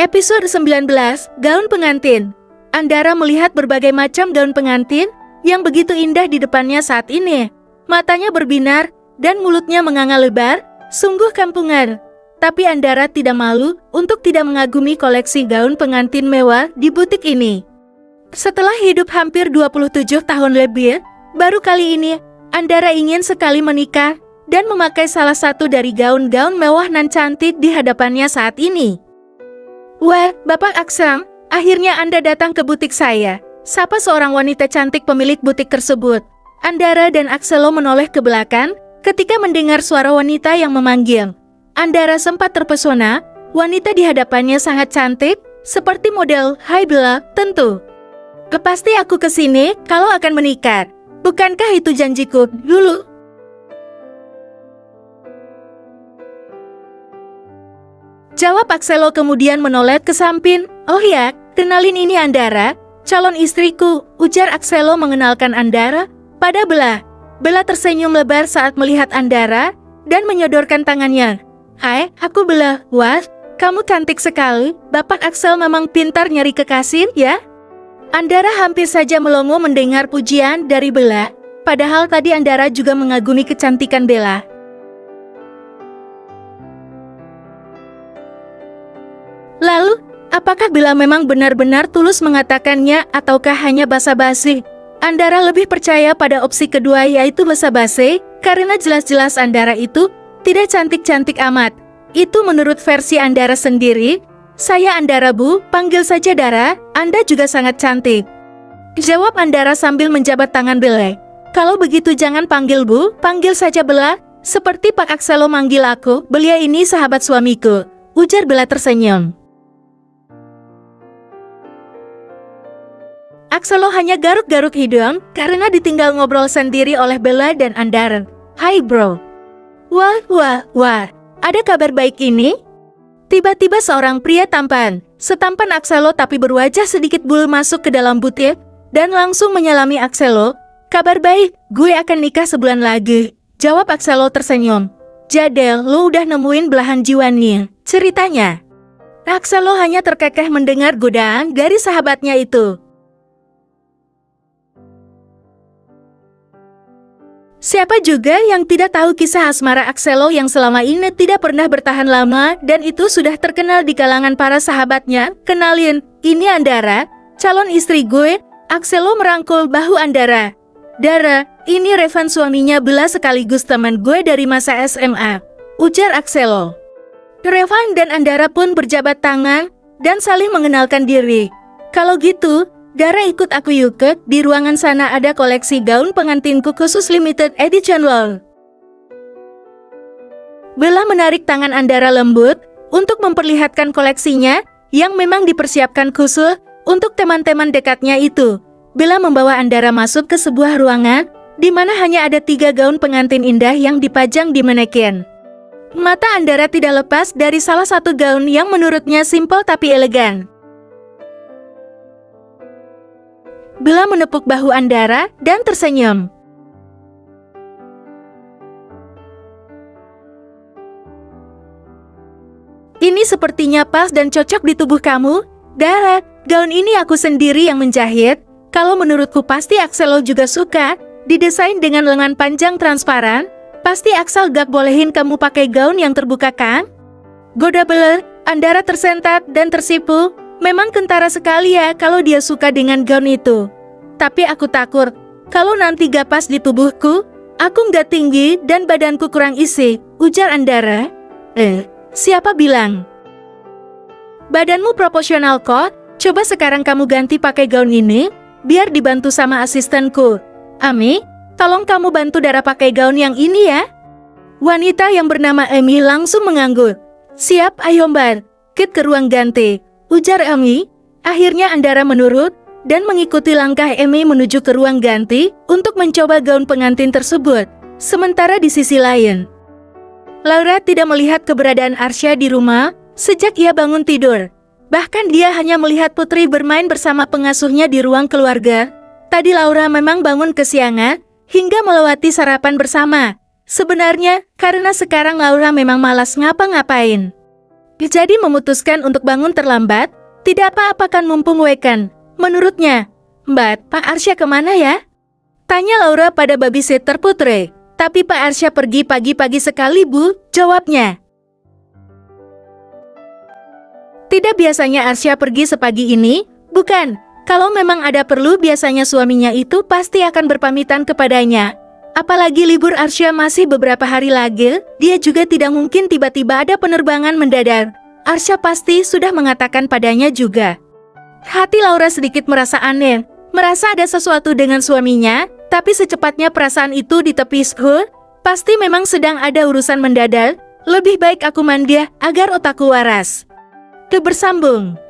Episode 19, Gaun Pengantin. Andara melihat berbagai macam gaun pengantin yang begitu indah di depannya saat ini. Matanya berbinar dan mulutnya menganga lebar, sungguh kampungan. Tapi Andara tidak malu untuk tidak mengagumi koleksi gaun pengantin mewah di butik ini. Setelah hidup hampir 27 tahun lebih, baru kali ini Andara ingin sekali menikah dan memakai salah satu dari gaun-gaun mewah nan cantik di hadapannya saat ini. Wah, Bapak Aksam, akhirnya Anda datang ke butik saya. Sapa seorang wanita cantik pemilik butik tersebut. Andara dan Axelo menoleh ke belakang ketika mendengar suara wanita yang memanggil. Andara sempat terpesona, wanita di hadapannya sangat cantik, seperti model Hai Bella, tentu. Pasti aku kesini kalau akan menikah. Bukankah itu janjiku dulu? Jawab Axelo kemudian menoleh ke samping. Oh ya, kenalin ini Andara, calon istriku, ujar Axelo mengenalkan Andara pada Bella. Bella tersenyum lebar saat melihat Andara dan menyodorkan tangannya. Hai, aku Bella. Wah, kamu cantik sekali. Bapak Axel memang pintar nyari kekasih, ya? Andara hampir saja melongo mendengar pujian dari Bella, padahal tadi Andara juga mengagumi kecantikan Bella. Lalu, apakah Bella memang benar-benar tulus mengatakannya ataukah hanya basa-basi? Andara lebih percaya pada opsi kedua yaitu basa-basi, karena jelas-jelas Andara itu tidak cantik-cantik amat. Itu menurut versi Andara sendiri. Saya Andara Bu, panggil saja Dara, Anda juga sangat cantik. Jawab Andara sambil menjabat tangan Bella. Kalau begitu jangan panggil Bu, panggil saja Bella. Seperti Pak Axelo manggil aku, beliau ini sahabat suamiku, ujar Bella tersenyum. Axelo hanya garuk-garuk hidung karena ditinggal ngobrol sendiri oleh Bella dan Andara. Hai bro. Wah, ada kabar baik ini? Tiba-tiba seorang pria tampan, setampan Axelo tapi berwajah sedikit bul masuk ke dalam butik dan langsung menyalami Axelo. Kabar baik, gue akan nikah sebulan lagi, jawab Axelo tersenyum. Jadel, lo udah nemuin belahan jiwanya, ceritanya. Axelo hanya terkekeh mendengar godaan dari sahabatnya itu. Siapa juga yang tidak tahu kisah asmara Axelo yang selama ini tidak pernah bertahan lama dan itu sudah terkenal di kalangan para sahabatnya. Kenalin, ini Andara, calon istri gue. Axelo merangkul bahu Andara. Dara, ini Revan suaminya Bella sekaligus teman gue dari masa SMA, ujar Axelo. Revan dan Andara pun berjabat tangan dan saling mengenalkan diri. Kalau gitu, Dara ikut aku yuk, di ruangan sana ada koleksi gaun pengantinku khusus limited edition loh. Bella menarik tangan Andara lembut untuk memperlihatkan koleksinya yang memang dipersiapkan khusus untuk teman-teman dekatnya itu. Bella membawa Andara masuk ke sebuah ruangan di mana hanya ada 3 gaun pengantin indah yang dipajang di manekin. Mata Andara tidak lepas dari salah satu gaun yang menurutnya simpel tapi elegan. Bella menepuk bahu Andara dan tersenyum. Ini sepertinya pas dan cocok di tubuh kamu, Dara. Gaun ini aku sendiri yang menjahit. Kalau menurutku pasti Axelo juga suka. Didesain dengan lengan panjang transparan. Pasti Axel gak bolehin kamu pakai gaun yang terbuka kan? Goda Bella, Andara tersentak dan tersipu. Memang kentara sekali ya kalau dia suka dengan gaun itu. Tapi aku takut, kalau nanti gak pas di tubuhku, aku nggak tinggi dan badanku kurang isi, ujar Andara. Siapa bilang? Badanmu proporsional kok, coba sekarang kamu ganti pakai gaun ini, biar dibantu sama asistenku. Ami, tolong kamu bantu Dara pakai gaun yang ini ya. Wanita yang bernama Amy langsung mengangguk. Siap, ayo Mbak, ke ruang ganti, ujar Amy. Akhirnya Andara menurut dan mengikuti langkah Amy menuju ke ruang ganti untuk mencoba gaun pengantin tersebut. Sementara di sisi lain, Laura tidak melihat keberadaan Arsya di rumah sejak ia bangun tidur. Bahkan dia hanya melihat Putri bermain bersama pengasuhnya di ruang keluarga. Tadi Laura memang bangun kesiangan hingga melewati sarapan bersama. Sebenarnya, karena sekarang Laura memang malas ngapa-ngapain. Jadi memutuskan untuk bangun terlambat, tidak apa-apa kan mumpung weekend. Menurutnya, Mbak, Pak Arsya kemana ya? Tanya Laura pada babysitter Putri. Tapi Pak Arsya pergi pagi-pagi sekali, Bu, jawabnya. Tidak biasanya Arsya pergi sepagi ini, bukan. Kalau memang ada perlu biasanya suaminya itu pasti akan berpamitan kepadanya. Apalagi libur Arsya masih beberapa hari lagi, dia juga tidak mungkin tiba-tiba ada penerbangan mendadak. Arsya pasti sudah mengatakan padanya juga. Hati Laura sedikit merasa aneh, merasa ada sesuatu dengan suaminya, tapi secepatnya perasaan itu ditepis. Pasti memang sedang ada urusan mendadak, lebih baik aku mandi agar otakku waras. Kebersambung.